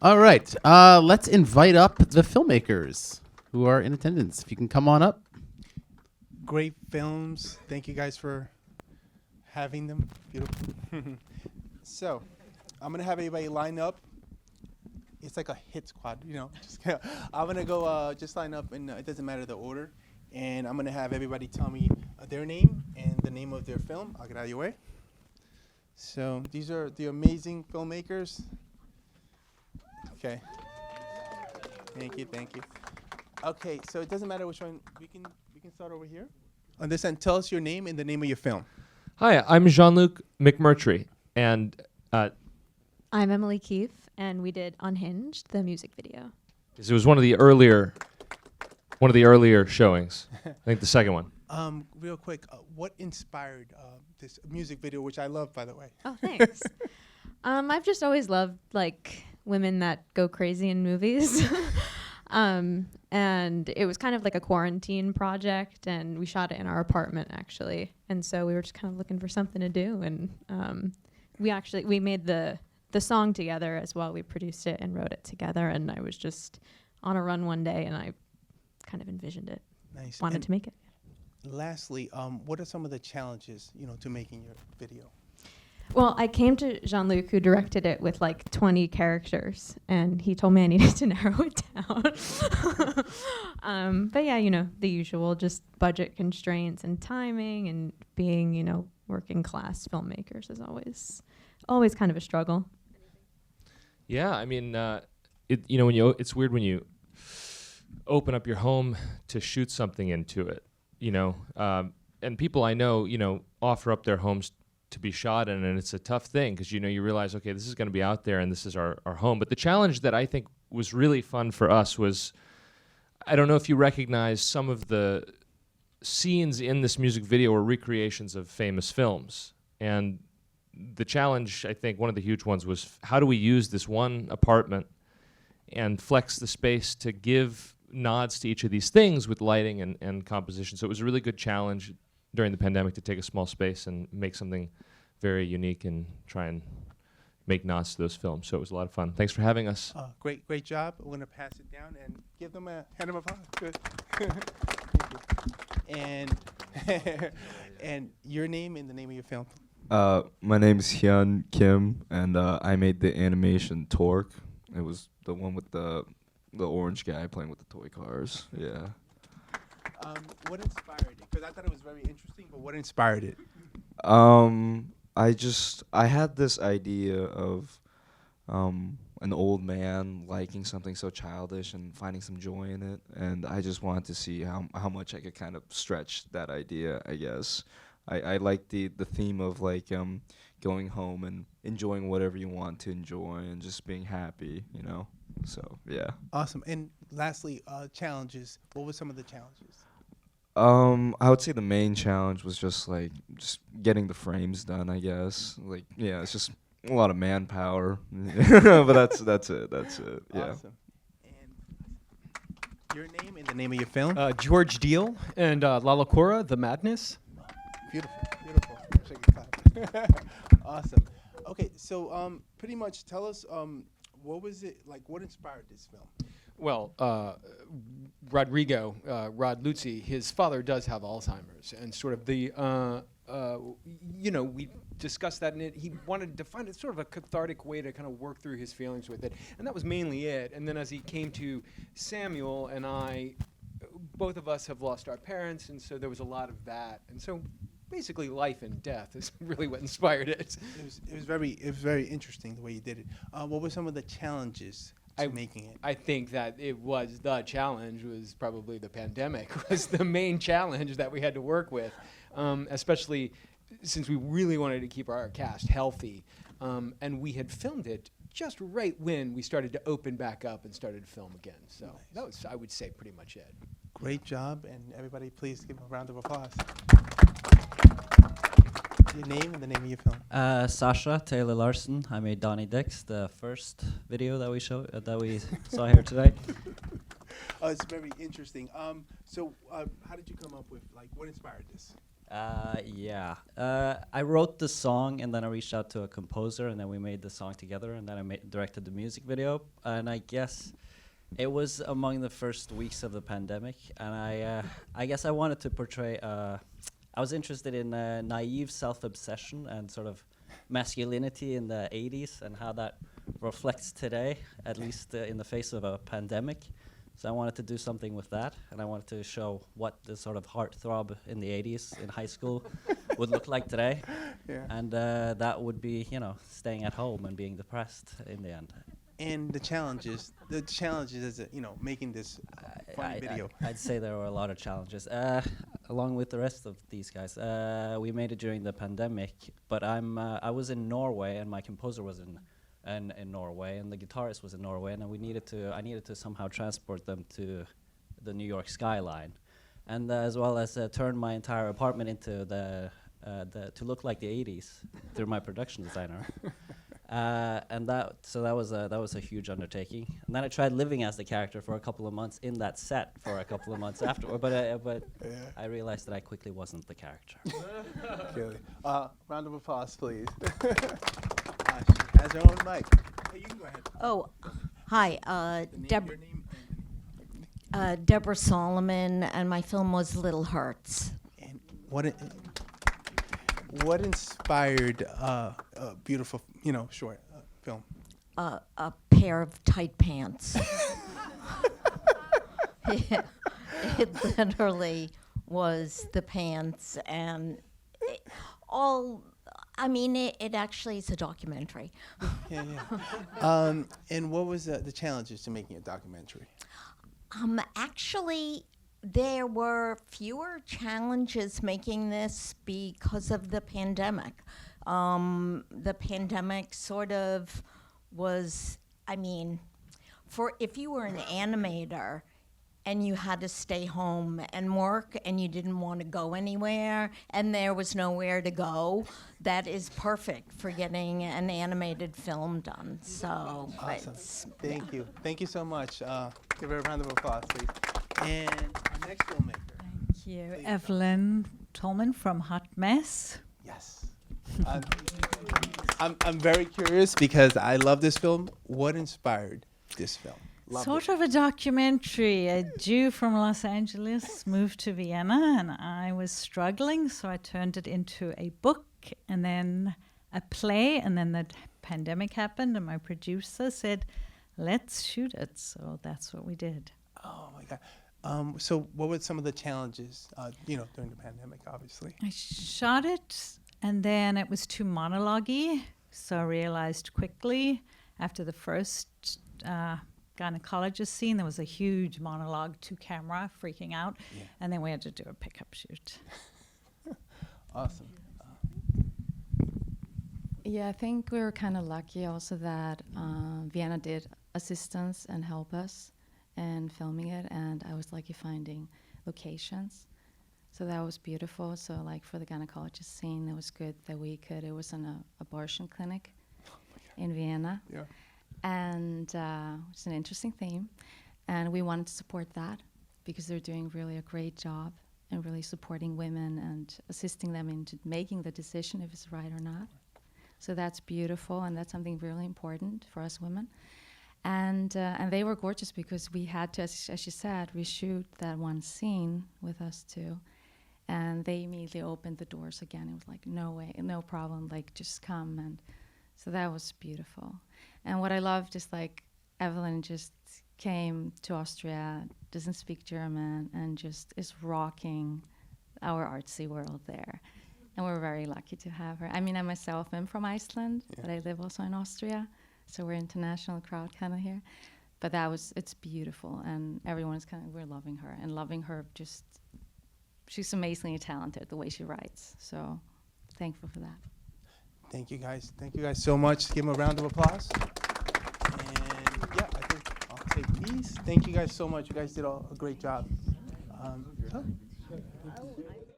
All right. Let's invite up the filmmakers who are in attendance. If you can come on up. Great films. Thank you guys for having them. Beautiful. So, I'm gonna have everybody line up. It's like a hit squad, you know. I'm gonna go just line up, and it doesn't matter the order. And I'm gonna have everybody tell me their name and the name of their film. I'll get out of your way. So these are the amazing filmmakers. Okay. Thank you, thank you. Okay, so it doesn't matter which one. We can start over here. On this end, tell us your name and the name of your film. Hi, I'm Jean-Luc McMurtry, and I'm Emily Keefe, and we did Unhinged, the music video. it was one of the earlier showings. I think the second one. Real quick, what inspired this music video, which I love, by the way? Oh, thanks. I've just always loved like women that go crazy in movies. And it was kind of like a quarantine project, and we shot it in our apartment actually. And so we were just kind of looking for something to do, and we made the song together as well. We produced it and wrote it together, and I was just on a run one day, and I kind of envisioned it. Nice. Wanted And to make it. lastly, what are some of the challenges, to making your video? Well, I came to Jean-Luc, who directed it, with like 20 characters, and he told me I needed to narrow it down. But yeah, the usual, just budget constraints and timing, and being, working class filmmakers is always kind of a struggle. Yeah, I mean, it's weird when you open up your home to shoot something into it, and people I know, offer up their homes to be shot in, and it's a tough thing because you realize, okay, this is going to be out there and this is our home. But the challenge that I think was really fun for us was, I don't know if you recognize some of the scenes in this music video were recreations of famous films. And the challenge, I think, one of the huge ones was, how do we use this one apartment and flex the space to give nods to each of these things with lighting and composition. So it was a really good challenge during the pandemic to take a small space and make something very unique and try and make nods to those films. So it was a lot of fun. Thanks for having us. Great job. We're going to pass it down and give them a hand of applause. Good. Thank you. And your name and the name of your film. My name's Hyun Kim, and I made the animation Torque. It was the one with the orange guy playing with the toy cars. Yeah. What inspired it? Because I thought it was very interesting, but what inspired it? I had this idea of an old man liking something so childish and finding some joy in it, and I just wanted to see how much I could kind of stretch that idea, I guess. I like the theme of like going home and enjoying whatever you want to enjoy and just being happy, So yeah. Awesome. And lastly, challenges. What were some of the challenges? I would say the main challenge was just getting the frames done, I guess. It's just a lot of manpower. But that's it. Yeah. Awesome. And your name and the name of your film? George Deal and La Cora, The Madness. Beautiful. Shake your clap. Awesome. Okay, so pretty much tell us what was it like? What inspired this film? Well, Rod Luzzi, his father does have Alzheimer's, and sort of we discussed that, and he wanted to find it sort of a cathartic way to kind of work through his feelings with it, and that was mainly it. And then as he came to Samuel and I, both of us have lost our parents, and so there was a lot of that, and so basically life and death is really what inspired it. It was very interesting the way you did it. What were some of the challenges to making it? I think that the challenge was probably the pandemic was the main challenge that we had to work with, especially since we really wanted to keep our cast healthy, and we had filmed it just right when we started to open back up and started to film again. So that was, I would say, pretty much it. Great job, and everybody please give a round of applause. Your name and the name of your film. Sasha Taylor Larson. I made Donnie Dix, the first video that we saw here today. It's very interesting. So how did you come up with, what inspired this? Yeah. I wrote the song, and then I reached out to a composer, and then we made the song together, and then I directed the music video. And I guess it was among the first weeks of the pandemic, and I guess I wanted to portray. I was interested in naive self-obsession and sort of masculinity in the 80s and how that reflects today, at least in the face of a pandemic. So I wanted to do something with that, and I wanted to show what the sort of heartthrob in the 80s in high school would look like today. Yeah. And that would be, staying at home and being depressed in the end. And the challenges is, making this funny video. I'd say there were a lot of challenges, along with the rest of these guys. We made it during the pandemic, but I was in Norway, and my composer was in Norway, and the guitarist was in Norway, and I needed to somehow transport them to the New York skyline, and as well as turn my entire apartment into to look like the 80s through my production designer. And that was a huge undertaking. And then I tried living as the character for a couple of months in that set for a couple of months afterward, but I realized that I quickly wasn't the character. Really. Round of applause, please. She has her own mic. Hey, you can go ahead. Oh, hi. Your name and Deborah Solomon, and my film was Little Hearts. and what inspired a beautiful, short film? A pair of tight pants. Yeah, it literally was the pants, and it actually is a documentary. Yeah. And what was the challenges to making a documentary? Actually, there were fewer challenges making this because of the pandemic. The pandemic sort of was, if you were an animator and you had to stay home and work and you didn't want to go anywhere and there was nowhere to go, that is perfect for getting an animated film done. So Awesome. Thank yeah. you. Thank you so much. Give her a round of applause, please. And our next filmmaker. Thank you. Please. Evelyn Tolman from Hot Mess. Yes. I'm very curious because I love this film. What inspired this film? Sort of a documentary. A Jew from Los Angeles moved to Vienna, and I was struggling, so I turned it into a book and then a play, and then the pandemic happened, and my producer said, let's shoot it. So that's what we did. Oh my God. So what were some of the challenges, during the pandemic, obviously? I shot it, and then it was too monologue-y, so I realized quickly after the first gynecologist scene, there was a huge monologue to camera, freaking out, and then we had to do a pickup shoot. Awesome. Yeah, I think we were kind of lucky also that Vienna did assistance and help us in filming it, and I was lucky finding locations. So that was beautiful. So like for the gynecologist scene, it was good that it was an abortion clinic in Vienna. Yeah. And it's an interesting theme. And we wanted to support that because they're doing really a great job and really supporting women and assisting them into making the decision if it's right or not. So that's beautiful, and that's something really important for us women. And they were gorgeous because we had to, as she said, reshoot that one scene with us too. And they immediately opened the doors again. It was like, no way, no problem, like just come. And so that was beautiful. And what I loved is like Evelyn just came to Austria, doesn't speak German, and just is rocking our artsy world there. And we're very lucky to have her. I mean, I myself am from Iceland, but I live also in Austria. So we're international crowd kind of here. But it's beautiful. And everyone's we're loving her. And loving her she's amazingly talented, the way she writes. So thankful for that. Thank you guys. Thank you guys so much. Give them a round of applause. And yeah, I think I'll take these. Thank you guys so much. You guys did a great job.